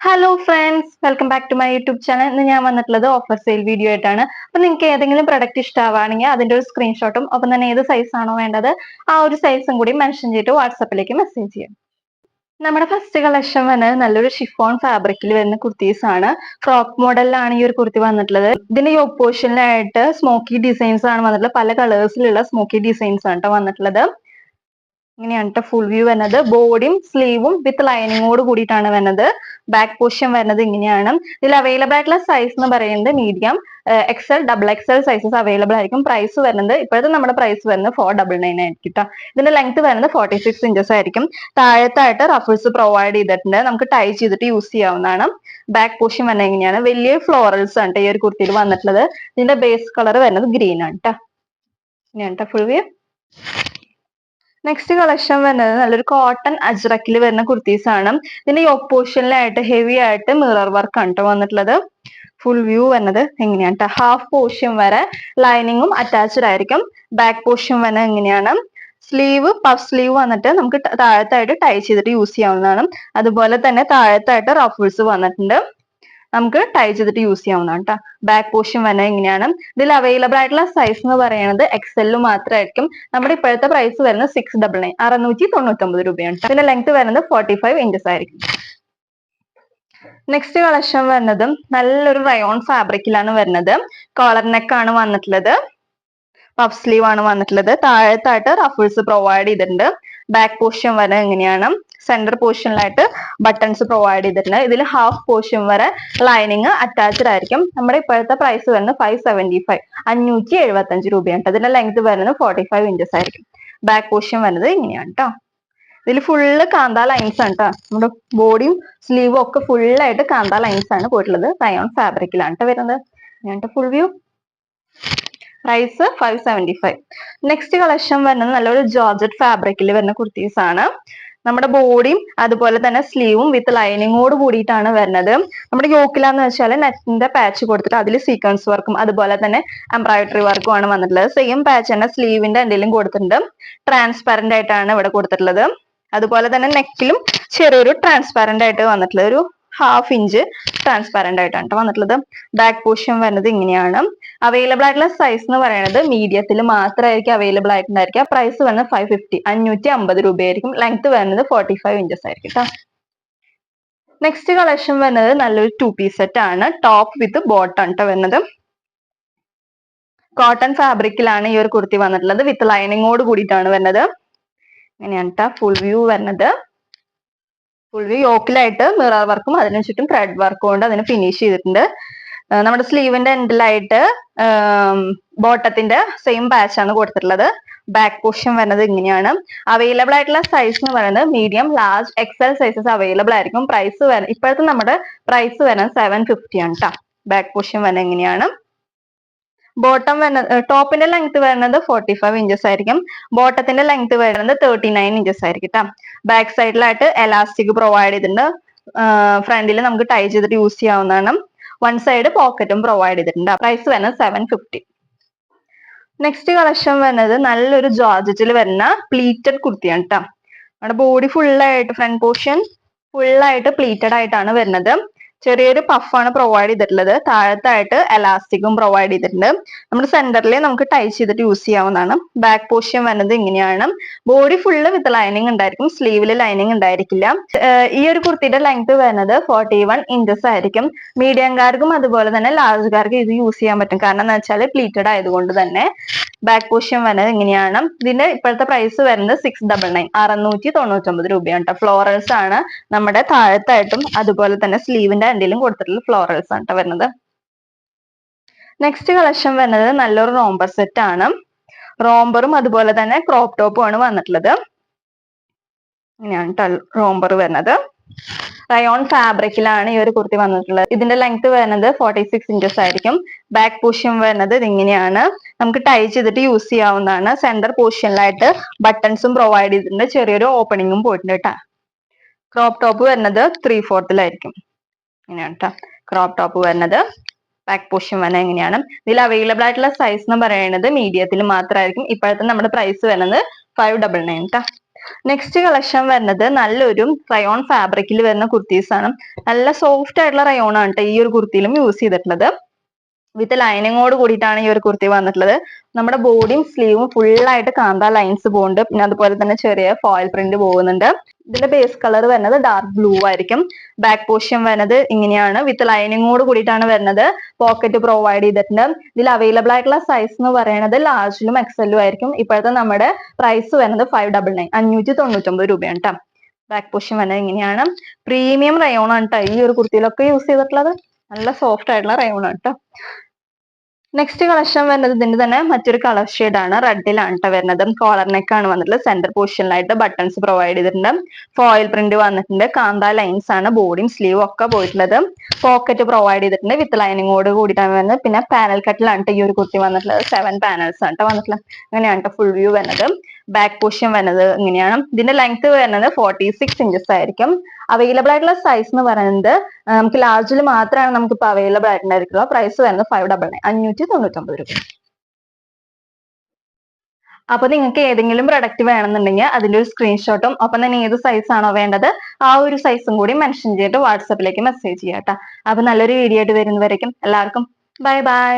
Hello friends, welcome back to my YouTube channel. ഇന്ന് ഞാൻ വന്നിട്ടുള്ളത് ഓഫർ സെയിൽ വീഡിയോ ആയിട്ടാണ്. അപ്പൊ നിങ്ങൾക്ക് ഏതെങ്കിലും പ്രൊഡക്റ്റ് ഇഷ്ടമാവുകയാണെങ്കിൽ അതിന്റെ ഒരു സ്ക്രീൻഷോട്ടും ഒപ്പം തന്നെ ഏത് സൈസ് ആണോ വേണ്ടത് ആ ഒരു സൈസും കൂടി മെൻഷൻ ചെയ്തിട്ട് വാട്സപ്പിലേക്ക് മെസ്സേജ് ചെയ്യാം. നമ്മുടെ ഫസ്റ്റ് കളക്ഷൻ വന്നത് നല്ലൊരു ഷിഫോൺ ഫാബ്രിക്കിൽ വരുന്ന കുർത്തീസ് ആണ്. ഫ്രോക്ക് മോഡലിലാണ് ഈ ഒരു കുർത്തി വന്നിട്ടുള്ളത്. ഇതിന്റെ യോക്ക് പോർഷനിലായിട്ട് സ്മോക്കി ഡിസൈൻസ് ആണ് വന്നിട്ടുള്ളത്. പല കളേഴ്സിലുള്ള സ്മോക്കി ഡിസൈൻസ് ആണ് കേട്ടോ വന്നിട്ടുള്ളത്. ഇങ്ങനെയാണ് ഫുൾ വ്യൂ വരുന്നത്. ബോഡിയും സ്ലീവും വിത്ത് ലൈനിങ്ങോട് കൂടിയിട്ടാണ് വരുന്നത്. ബാക്ക് പോർഷൻ വരുന്നത് ഇങ്ങനെയാണ്. ഇതിൽ അവൈലബിൾ ആയിട്ടുള്ള സൈസ് എന്ന് പറയുന്നത് medium, XL, double XL sizes available ആയിരിക്കും. പ്രൈസ് വരുന്നത് ഇപ്പോഴത്തെ നമ്മുടെ പ്രൈസ് വരുന്നത് 499 ആയിരിക്കും കേട്ടോ. ഇതിന്റെ ലെങ്ത് വരുന്നത് 46 ഇഞ്ചസ് ആയിരിക്കും. താഴത്തായിട്ട് റഫിൾസ് പ്രൊവൈഡ് ചെയ്തിട്ടുണ്ട്. നമുക്ക് ടൈ ചെയ്തിട്ട് യൂസ് ചെയ്യാവുന്നതാണ്. ബാക്ക് പോർഷൻ വരുന്നത് എങ്ങനെയാണ്, വലിയ ഫ്ലോറൽസ് ആണ് ഈ ഒരു കുർത്തിയിൽ വന്നിട്ടുള്ളത്. ഇതിന്റെ ബേസ് കളർ വരുന്നത് ഗ്രീൻ ആണ് കേട്ടോ. ഇങ്ങനെയാണ് ഫുൾ വ്യൂ. നെക്സ്റ്റ് കളക്ഷൻ വരുന്നത് നല്ലൊരു കോട്ടൺ അജ്രക്കിൽ വരുന്ന കുർത്തീസ് ആണ്. ഇതിന്റെ യോക്ക് പോർഷനിലായിട്ട് ഹെവി ആയിട്ട് മിറർ വർക്ക് ആണ് കേട്ടോ വന്നിട്ടുള്ളത്. ഫുൾ വ്യൂ വരുന്നത് എങ്ങനെയാണ് കേട്ടോ. ഹാഫ് പോർഷൻ വരെ ലൈനിങ്ങും അറ്റാച്ച്ഡ് ആയിരിക്കും. ബാക്ക് പോർഷൻ വരുന്നത് എങ്ങനെയാണ്, സ്ലീവ് പഫ് സ്ലീവ് വന്നിട്ട് നമുക്ക് താഴത്തായിട്ട് ടൈ ചെയ്തിട്ട് യൂസ് ചെയ്യാവുന്നതാണ്. അതുപോലെ തന്നെ താഴത്തായിട്ട് റഫിൾസ് വന്നിട്ടുണ്ട്. നമുക്ക് ടൈ ചെയ്തിട്ട് യൂസ് ചെയ്യാവുന്നതാണ് കേട്ടോ. ബാക്ക് പോർഷൻ വരുന്നത് എങ്ങനെയാണ്. ഇതിൽ അവൈലബിൾ ആയിട്ടുള്ള സൈസ് എന്ന് പറയുന്നത് എക്സെല്ലിൽ മാത്രമായിരിക്കും. നമ്മുടെ ഇപ്പോഴത്തെ പ്രൈസ് വരുന്നത് 699, 699 രൂപയാണ്. ഇതിന്റെ ലെങ്ത് വരുന്നത് 45 ഇഞ്ചസ് ആയിരിക്കും. നെക്സ്റ്റ് കളക്ഷൻ വരുന്നത് നല്ലൊരു റയോൺ ഫാബ്രിക്കിലാണ് വരുന്നത്. കോളർ നെക്ക് ആണ് വന്നിട്ടുള്ളത്. പഫ് സ്ലീവ് ആണ് വന്നിട്ടുള്ളത്. താഴത്തായിട്ട് റഫിൾസ് പ്രൊവൈഡ് ചെയ്തിട്ടുണ്ട്. ബാക്ക് പോർഷൻ വരെ എങ്ങനെയാണ്, സെന്റർ പോർഷനിലായിട്ട് ബട്ടൺസ് പ്രൊവൈഡ് ചെയ്തിട്ടുണ്ട്. ഇതിൽ ഹാഫ് പോർഷൻ വരെ ലൈനിങ് അറ്റാച്ച്ഡ് ആയിരിക്കും. നമ്മുടെ ഇപ്പോഴത്തെ പ്രൈസ് വരുന്നത് 575, 575 രൂപയാണ്. ഇതിന്റെ ലെങ്ത് വരുന്നത് 45 ഇഞ്ചസ് ആയിരിക്കും. ബാക്ക് പോർഷൻ വരുന്നത് ഇങ്ങനെയാണ് കേട്ടോ. ഇതിൽ ഫുള്ള് കാന്ത ലൈൻസ് ആണ് കേട്ടോ. നമ്മുടെ ബോഡിയും സ്ലീവും ഒക്കെ ഫുള്ളായിട്ട് കാന്ത ലൈൻസ് ആണ് പോയിട്ടുള്ളത്. റയോൺ ഫാബ്രിക്കിലാണ് കേട്ടോ വരുന്നത്. ഇങ്ങനത്തെ full view. Price 575. Next collection വരുന്നത് നല്ലൊരു ജോർജറ്റ് ഫാബ്രിക്കിൽ വരുന്ന കുർത്തീസ് ആണ്. നമ്മുടെ ബോഡിയും അതുപോലെ തന്നെ സ്ലീവും വിത്ത് ലൈനിങ്ങോട് കൂടിയിട്ടാണ് വരുന്നത്. നമ്മുടെ യോക്കിലാന്ന് വെച്ചാൽ നെറ്റിന്റെ പാച്ച് കൊടുത്തിട്ട് അതിൽ സീക്വൻസ് വർക്കും അതുപോലെ തന്നെ എംബ്രോയിഡറി വർക്കും ആണ് വന്നിട്ടുള്ളത്. സെയിം പാച്ച് തന്നെ സ്ലീവിന്റെ എന്തെങ്കിലും കൊടുത്തിട്ടുണ്ട്. ട്രാൻസ്പെറന്റ് ആയിട്ടാണ് ഇവിടെ കൊടുത്തിട്ടുള്ളത്. അതുപോലെ തന്നെ നെക്കിലും ചെറിയൊരു ട്രാൻസ്പെറന്റ് ആയിട്ട് വന്നിട്ടുള്ളത്. ഒരു ഹാഫ് ഇഞ്ച് ട്രാൻസ്പെറന്റ് ആയിട്ടാണ് വന്നിട്ടുള്ളത്. ബാക്ക് പോർഷൻ വരുന്നത് ഇങ്ങനെയാണ്. അവൈലബിൾ ആയിട്ടുള്ള സൈസ് എന്ന് പറയുന്നത് മീഡിയത്തിൽ മാത്രമായിരിക്കും അവൈലബിൾ ആയിട്ടുണ്ടായിരിക്കുക. പ്രൈസ് വരുന്നത് 550, 550 രൂപയായിരിക്കും. ലെങ്ത് വരുന്നത് 45 ഇഞ്ചസ് ആയിരിക്കും കേട്ടോ. നെക്സ്റ്റ് കളക്ഷൻ വരുന്നത് നല്ലൊരു 2 പീസ് സെറ്റ് ആണ്. ടോപ്പ് വിത്ത് ബോട്ടം കേട്ടോ വരുന്നത്. കോട്ടൺ ഫാബ്രിക്കിലാണ് ഈ ഒരു കുർത്തി വന്നിട്ടുള്ളത്. വിത്ത് ലൈനിങ്ങോട് കൂടിയിട്ടാണ് വരുന്നത്. ഇങ്ങനെയാണ് കേട്ടോ ഫുൾ വ്യൂ വരുന്നത്. ഫുൾ വ്യൂ യോക്കിലായിട്ട് മിറർ വർക്കും അതിനു ചുറ്റും ത്രെഡ് വർക്കും കൊണ്ട് അതിന് ഫിനിഷ് ചെയ്തിട്ടുണ്ട്. നമ്മുടെ സ്ലീവിന്റെ എൻഡിലായിട്ട് ബോട്ടത്തിന്റെ സെയിം പാച്ച് ആണ് കൊടുത്തിട്ടുള്ളത്. ബാക്ക് പോർഷൻ വരുന്നത് ഇങ്ങനെയാണ്. അവൈലബിൾ ആയിട്ടുള്ള സൈസ് എന്ന് പറയുന്നത് medium, large, Excel sizes available ആയിരിക്കും. പ്രൈസ് വരുന്നത് ഇപ്പോഴത്തെ നമ്മുടെ പ്രൈസ് വരുന്നത് 750 ആണ് കേട്ടോ. ബാക്ക് പോർഷൻ വരുന്നത് എങ്ങനെയാണ്. ബോട്ടം വരുന്നത്, ടോപ്പിന്റെ ലെങ്ത് വരുന്നത് 45 ഇഞ്ചസ് ആയിരിക്കും. ബോട്ടത്തിന്റെ ലെങ്ത് വരുന്നത് 39 ഇഞ്ചസ് ആയിരിക്കും കേട്ടോ. ബാക്ക് സൈഡിലായിട്ട് എലാസ്റ്റിക് പ്രൊവൈഡ് ചെയ്തിട്ടുണ്ട്. ഫ്രണ്ടിൽ നമുക്ക് ടൈ ചെയ്തിട്ട് യൂസ് ചെയ്യാവുന്നതാണ്. വൺ സൈഡ് പോക്കറ്റും പ്രൊവൈഡ് ചെയ്തിട്ടുണ്ട്. പ്രൈസ് വരുന്നത് 750. നെക്സ്റ്റ് കളക്ഷൻ വരുന്നത് നല്ലൊരു ജോർജറ്റിൽ വരുന്ന പ്ലീറ്റഡ് കുർത്തിയാണ് കേട്ടോ. നമ്മുടെ ബോഡി ഫുള്ളായിട്ട് ഫ്രണ്ട് പോർഷൻ ഫുള്ളായിട്ട് പ്ലീറ്റഡ് ആയിട്ടാണ് വരുന്നത്. ചെറിയൊരു പഫാണ് പ്രൊവൈഡ് ചെയ്തിട്ടുള്ളത്. താഴത്തായിട്ട് എലാസ്റ്റിക്കും പ്രൊവൈഡ് ചെയ്തിട്ടുണ്ട്. നമ്മുടെ സെന്ററിൽ നമുക്ക് ടൈ ചെയ്തിട്ട് യൂസ് ചെയ്യാവുന്നതാണ്. ബാക്ക് പോർഷൻ വരുന്നത് ഇങ്ങനെയാണ്. ബോഡി ഫുള്ള് വിത്ത് ലൈനിങ് ഉണ്ടായിരിക്കും. സ്ലീവില് ലൈനിങ് ഉണ്ടായിരിക്കില്ല. ഈ ഒരു കുർത്തിയുടെ ലെങ്ത് വരുന്നത് 41 ഇഞ്ചസ് ആയിരിക്കും. മീഡിയംകാർക്കും അതുപോലെ തന്നെ ലാർജുകാർക്കും ഇത് യൂസ് ചെയ്യാൻ പറ്റും. കാരണം എന്താ വെച്ചാൽ പ്ലീറ്റഡ് ആയതുകൊണ്ട് തന്നെ. ബാക്ക് പോർഷൻ വരുന്നത് ഇങ്ങനെയാണ്. ഇതിന്റെ ഇപ്പോഴത്തെ പ്രൈസ് വരുന്നത് 699, 699 രൂപയാണ് കേട്ടോ. ഫ്ലോറൽസ് ആണ് നമ്മുടെ താഴത്തായിട്ടും അതുപോലെ തന്നെ സ്ലീവിന്റെ എന്തെങ്കിലും കൊടുത്തിട്ടുള്ള ഫ്ലോറൽസ് ആണ് കേട്ടോ വരുന്നത്. നെക്സ്റ്റ് കളക്ഷൻ വരുന്നത് നല്ലൊരു റോംബർ സെറ്റ് ആണ്. റോംബറും അതുപോലെ തന്നെ ക്രോപ്പ് ടോപ്പും ആണ് വന്നിട്ടുള്ളത്. ഇങ്ങനെയാണ് കേട്ടോ റോംബർ വരുന്നത്. റയോൺ ഫാബ്രിക്കിലാണ് ഈ ഒരു കുർത്തി വന്നിട്ടുള്ളത്. ഇതിന്റെ ലെങ്ത് വരുന്നത് 46 ഇഞ്ചസ് ആയിരിക്കും. ബാക്ക് പോർഷൻ വരുന്നത് ഇതിങ്ങനെയാണ്. നമുക്ക് ടൈ ചെയ്തിട്ട് യൂസ് ചെയ്യാവുന്നതാണ്. സെന്റർ പോർഷനിലായിട്ട് ബട്ടൺസും പ്രൊവൈഡ് ചെയ്തിട്ടുണ്ട്. ചെറിയൊരു ഓപ്പണിങ്ങും പോയിട്ടുണ്ട് കേട്ടോ. ക്രോപ്പ് ടോപ്പ് വരുന്നത് 3/4 ഇങ്ങനെയാണ് കേട്ടോ ക്രോപ്പ് ടോപ്പ് വരുന്നത്. ബാക്ക് പോർഷൻ വരുന്നത് എങ്ങനെയാണ്. ഇതിൽ അവൈലബിൾ ആയിട്ടുള്ള സൈസ് എന്ന് പറയുന്നത് മീഡിയത്തിൽ മാത്രമായിരിക്കും. ഇപ്പോഴത്തെ നമ്മുടെ പ്രൈസ് വരുന്നത് 599 കേട്ടോ. നെക്സ്റ്റ് കളക്ഷൻ വരുന്നത് നല്ലൊരു റയോൺ ഫാബ്രിക്കിൽ വരുന്ന കുർത്തീസ് ആണ്. നല്ല സോഫ്റ്റ് ആയിട്ടുള്ള റയോൺ ആണ് കേട്ടോ ഈ ഒരു കുർത്തിയിലും യൂസ് ചെയ്തിട്ടുള്ളത്. വിത്ത് ലൈനിങ്ങോട് കൂടിയിട്ടാണ് ഈ ഒരു കുർത്തി വന്നിട്ടുള്ളത്. നമ്മുടെ ബോഡിയും സ്ലീവും ഫുൾ ആയിട്ട് കാന്ത ലൈൻസ് പോകുന്നുണ്ട്. പിന്നെ അതുപോലെ തന്നെ ചെറിയ ഫോയിൽ പ്രിന്റ് പോകുന്നുണ്ട്. ഇതിന്റെ ബേസ് കളർ വരുന്നത് ഡാർക്ക് ബ്ലൂ ആയിരിക്കും. ബാക്ക് പോർഷൻ വരുന്നത് ഇങ്ങനെയാണ്. വിത്ത് ലൈനിങ്ങോട് കൂടിയിട്ടാണ് വരുന്നത്. പോക്കറ്റ് പ്രൊവൈഡ് ചെയ്തിട്ടുണ്ട്. ഇതിൽ അവൈലബിൾ ആയിട്ടുള്ള സൈസ് എന്ന് പറയുന്നത് ലാർജിലും എക്സലും ആയിരിക്കും. ഇപ്പോഴത്തെ നമ്മുടെ പ്രൈസ് വരുന്നത് 599 599 രൂപയാണ് കേട്ടോ. ബാക്ക് പോർഷൻ വരുന്നത് ഇങ്ങനെയാണ്. പ്രീമിയം റയോൺ ആണ് കേട്ടോ ഈ ഒരു കുർത്തിയിലൊക്കെ യൂസ് ചെയ്തിട്ടുള്ളത്. നല്ല സോഫ്റ്റ് ആയിട്ടുള്ള റയോൺ ആണ് കേട്ടോ. നെക്സ്റ്റ് കളക്ഷൻ വരുന്നത് ഇതിന്റെ തന്നെ മറ്റൊരു കളർ ഷെയ്ഡ് ആണ്. റെഡിലാണ് കേട്ടോ വരുന്നത്. കോളർ നെക്ക് ആണ് വന്നിട്ടുള്ളത്. സെന്റർ പോർഷനിലായിട്ട് ബട്ടൺസ് പ്രൊവൈഡ് ചെയ്തിട്ടുണ്ട്. ഫോയിൽ പ്രിന്റ് വന്നിട്ടുണ്ട്. കാന്ത ലൈൻസ് ആണ് ബോഡിയും സ്ലീവും ഒക്കെ പോയിട്ടുള്ളത്. പോക്കറ്റ് പ്രൊവൈഡ് ചെയ്തിട്ടുണ്ട്. വിത്ത് ലൈനിങ്ങോട് കൂടിയിട്ടാണ് വരുന്നത്. പിന്നെ പാനൽ കട്ടിലാണ് ഈ ഒരു കുർത്തി വന്നിട്ടുള്ളത്. 7 പാനൽസ് ആണ് വന്നിട്ടുള്ളത്. അങ്ങനെയാണ് ഫുൾ വ്യൂ വരുന്നത്. ബാക്ക് പോർഷൻ വരുന്നത് ഇങ്ങനെയാണ്. ഇതിന്റെ ലെങ്ത് വരുന്നത് 46 ഇഞ്ചസ് ആയിരിക്കും. അവൈലബിൾ ആയിട്ടുള്ള സൈസ് എന്ന് പറയുന്നത് നമുക്ക് ലാർജിൽ മാത്രമാണ് നമുക്ക് ഇപ്പൊ അവൈലബിൾ ആയിട്ടുണ്ടായിരിക്കുക. പ്രൈസ് വരുന്നത് 599 599 രൂപ. അപ്പൊ നിങ്ങൾക്ക് ഏതെങ്കിലും പ്രൊഡക്റ്റ് വേണമെന്നുണ്ടെങ്കിൽ അതിന്റെ ഒരു സ്ക്രീൻഷോട്ടും ഒപ്പം തന്നെ ഏത് സൈസ് ആണോ വേണ്ടത് ആ ഒരു സൈസും കൂടി മെൻഷൻ ചെയ്തിട്ട് വാട്സപ്പിലേക്ക് മെസ്സേജ് ചെയ്യാം കേട്ടോ. അപ്പൊ നല്ലൊരു വീഡിയോ ആയിട്ട് വരുന്നവരേക്കും എല്ലാവർക്കും ബൈ ബൈ.